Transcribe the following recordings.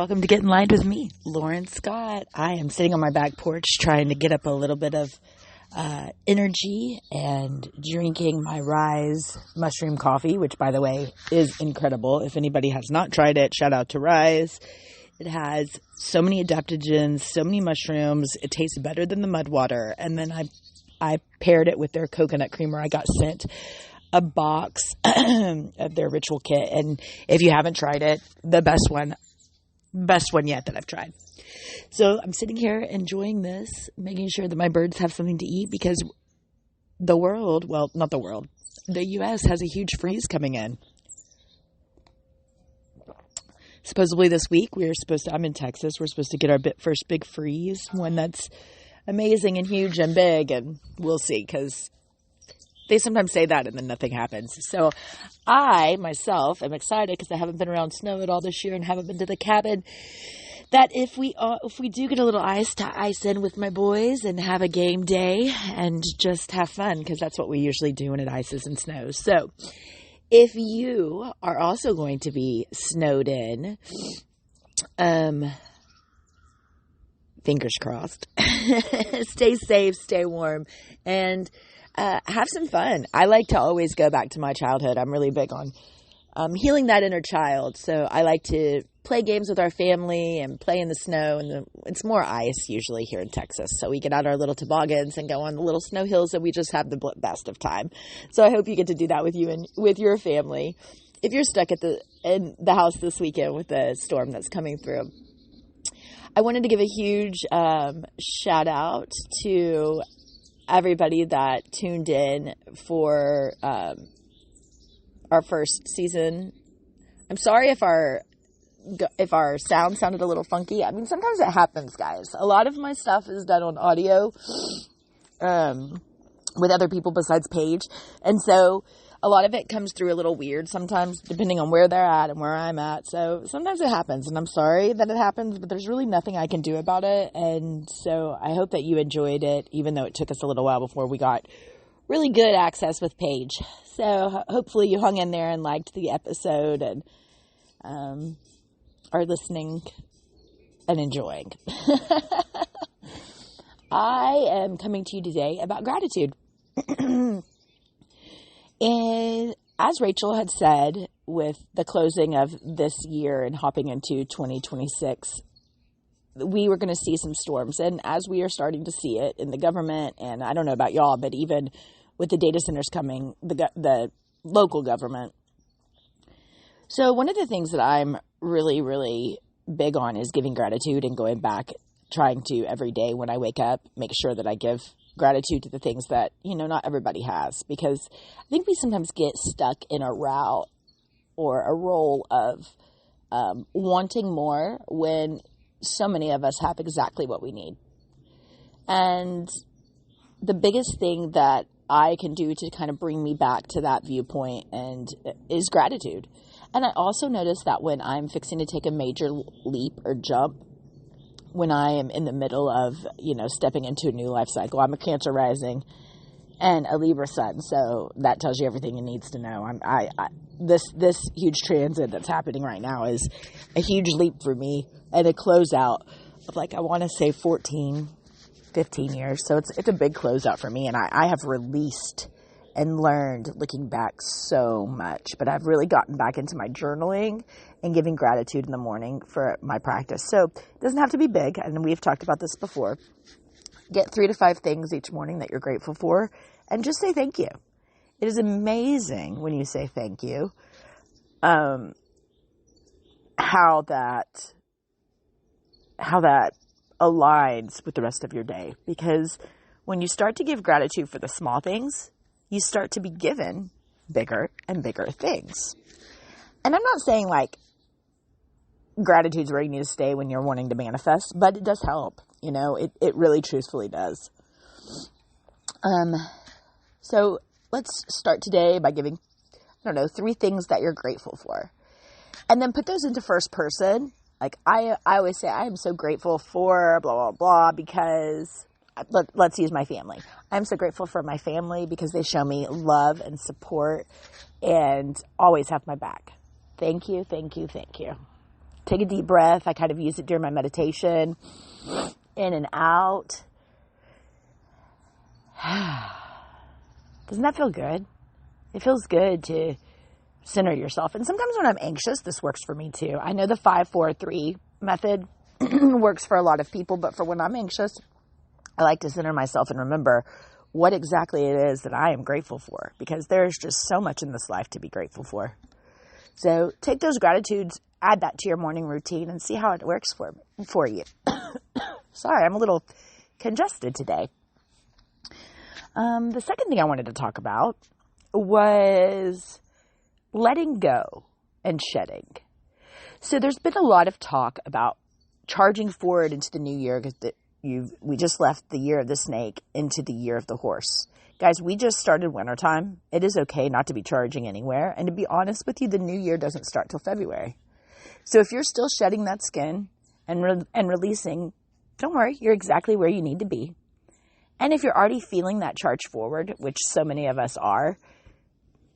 welcome to Get Enlightened with me, Lauren Scott. I am sitting on my back porch trying to get up a little bit of energy and drinking my Rise mushroom coffee, which, by the way, is incredible. If anybody has not tried it, shout out to Rise. It has so many adaptogens, so many mushrooms. It tastes better than the mud water. And then I paired it with their coconut creamer. I got sent a box of their ritual kit. And if you haven't tried it, the best one yet that I've tried. So I'm sitting here enjoying this, making sure that my birds have something to eat because the U.S. has a huge freeze coming in. Supposedly this week, I'm in Texas, we're supposed to get our first big freeze, one that's amazing and huge and big, and we'll see, because they sometimes say that and then nothing happens. So I, myself, am excited because I haven't been around snow at all this year and haven't been to the cabin, that if we do get a little ice, to ice in with my boys and have a game day and just have fun, because that's what we usually do when it ices and snows. So if you are also going to be snowed in, fingers crossed, stay safe, stay warm, and have some fun. I like to always go back to my childhood. I'm really big on healing that inner child. So I like to play games with our family and play in the snow. And it's more ice usually here in Texas. So we get out our little toboggans and go on the little snow hills, and we just have the best of time. So I hope you get to do that with you and with your family. If you're stuck in the house this weekend with the storm that's coming through, I wanted to give a huge shout out to everybody that tuned in for our first season. I'm sorry if our sound sounded a little funky. I mean, sometimes it happens, guys. A lot of my stuff is done on audio with other people besides Paige, and so a lot of it comes through a little weird sometimes, depending on where they're at and where I'm at. So sometimes it happens, and I'm sorry that it happens, but there's really nothing I can do about it. And so I hope that you enjoyed it, even though it took us a little while before we got really good access with Paige. So hopefully you hung in there and liked the episode and are listening and enjoying. I am coming to you today about gratitude. And as Rachel had said, with the closing of this year and hopping into 2026, we were going to see some storms. And as we are starting to see it in the government, and I don't know about y'all, but even with the data centers coming, the local government. So one of the things that I'm really, really big on is giving gratitude and going back, trying to every day when I wake up, make sure that I give gratitude to the things that, not everybody has, because I think we sometimes get stuck in a route or a role of wanting more when so many of us have exactly what we need. And the biggest thing that I can do to kind of bring me back to that viewpoint is gratitude. And I also notice that when I'm fixing to take a major leap or jump, when I am in the middle of, stepping into a new life cycle. I'm a Cancer rising and a Libra sun, so that tells you everything you needs to know. This huge transit that's happening right now is a huge leap for me and a closeout of, I want to say 14, 15 years. So it's a big closeout for me, and I have released and learned looking back so much, but I've really gotten back into my journaling and giving gratitude in the morning for my practice. So it doesn't have to be big, and we've talked about this before. Get 3 to 5 things each morning that you're grateful for, and just say thank you. It is amazing when you say thank you, how that aligns with the rest of your day. Because when you start to give gratitude for the small things, you start to be given bigger and bigger things. And I'm not saying gratitude's where you need to stay when you're wanting to manifest, but it does help. It really truthfully does. So let's start today by giving, 3 things that you're grateful for. And then put those into first person. I always say, I am so grateful for blah, blah, blah, because let's use my family. I'm so grateful for my family because they show me love and support and always have my back. Thank you, thank you, thank you. Take a deep breath. I kind of use it during my meditation. In and out. Doesn't that feel good? It feels good to center yourself. And sometimes when I'm anxious, this works for me too. I know the 5-4-3 method works for a lot of people, but for when I'm anxious, I like to center myself and remember what exactly it is that I am grateful for, because there's just so much in this life to be grateful for. So take those gratitudes, add that to your morning routine, and see how it works for you. Sorry, I'm a little congested today. The second thing I wanted to talk about was letting go and shedding. So there's been a lot of talk about charging forward into the new year, because we just left the year of the snake into the year of the horse. Guys, we just started wintertime. It is okay not to be charging anywhere. And to be honest with you, the new year doesn't start till February. So if you're still shedding that skin and releasing, don't worry, you're exactly where you need to be. And if you're already feeling that charge forward, which so many of us are,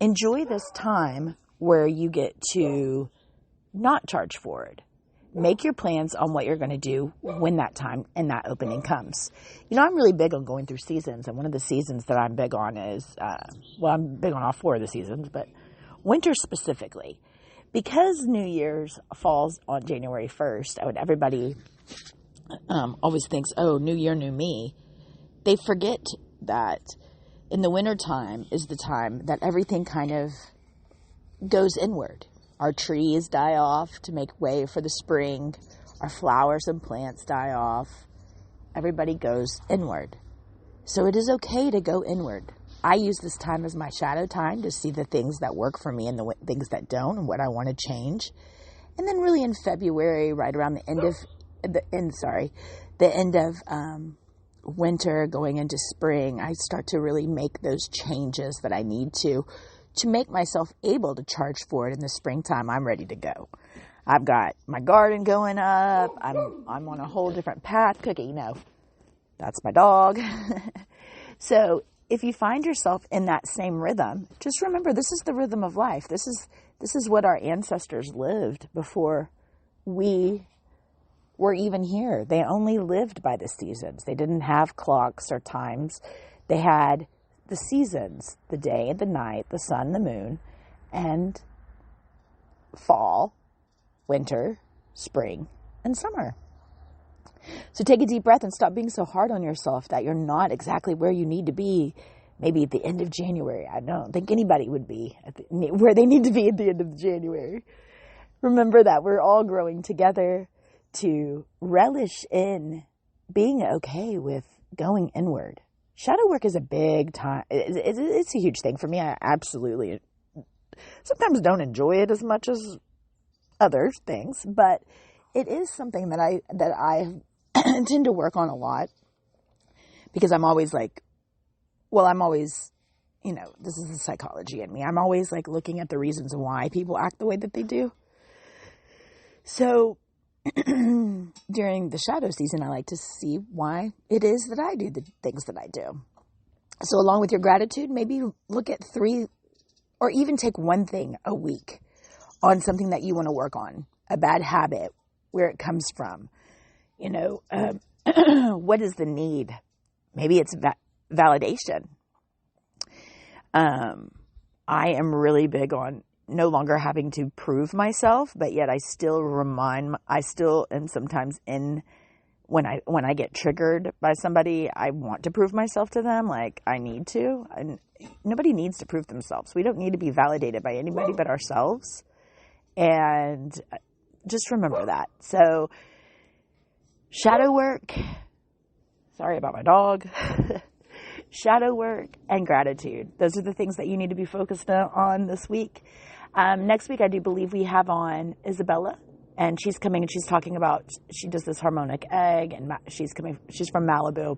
enjoy this time where you get to not charge forward. Make your plans on what you're going to do when that time and that opening comes. You know, I'm really big on going through seasons. And one of the seasons that I'm big on is, I'm big on all 4 of the seasons, but winter specifically. Because New Year's falls on January 1st, everybody always thinks, oh, New Year, new me. They forget that in the wintertime is the time that everything kind of goes inward. Our trees die off to make way for the spring. Our flowers and plants die off. Everybody goes inward. So it is okay to go inward. I use this time as my shadow time to see the things that work for me and the things that don't, and what I want to change. And then really in February, right around the end of winter going into spring, I start to really make those changes that I need to make myself able to charge forward in the springtime. I'm ready to go. I've got my garden going up. I'm on a whole different path. Cookie, that's my dog. So if you find yourself in that same rhythm, just remember, this is the rhythm of life. This is what our ancestors lived before we were even here. They only lived by the seasons. They didn't have clocks or times. They had the seasons, the day and the night, the sun, the moon, and fall, winter, spring, and summer. So take a deep breath and stop being so hard on yourself that you're not exactly where you need to be. Maybe at the end of January. I don't think anybody would be where they need to be at the end of January. Remember that we're all growing together to relish in being okay with going inward. Shadow work is a big time. It's a huge thing for me. I absolutely sometimes don't enjoy it as much as other things, but it is something that I tend to work on a lot, because I'm always this is the psychology in me. I'm always looking at the reasons why people act the way that they do. So during the shadow season, I like to see why it is that I do the things that I do. So along with your gratitude, maybe look at 3 or even take one thing a week on something that you want to work on, a bad habit, where it comes from. What is the need? Maybe it's validation. I am really big on no longer having to prove myself, but yet I still am sometimes when I get triggered by somebody, I want to prove myself to them. I need to, and nobody needs to prove themselves. We don't need to be validated by anybody but ourselves. And just remember that. So shadow work, sorry about my dog, shadow work and gratitude. Those are the things that you need to be focused on this week. Next week, I do believe we have on Isabella, and she's coming and she's talking about, she does this harmonic egg, and she's from Malibu.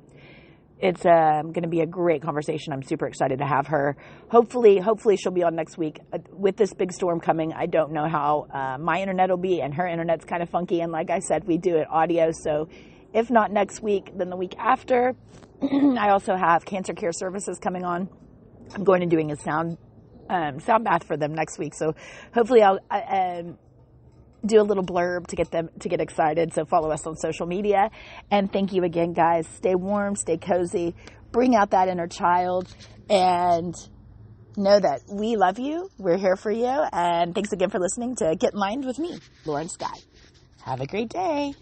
It's going to be a great conversation. I'm super excited to have her. Hopefully she'll be on next week. With this big storm coming, I don't know how my internet will be, and her internet's kind of funky. And like I said, we do it audio. So if not next week, then the week after. I also have Cancer Care Services coming on. I'm going and doing a sound bath for them next week. So hopefully I'll do a little blurb to get them to get excited. So follow us on social media. And thank you again, guys. Stay warm, stay cozy, bring out that inner child, and know that we love you. We're here for you. And thanks again for listening to Get Enlightened with me, Lauren Scott. Have a great day.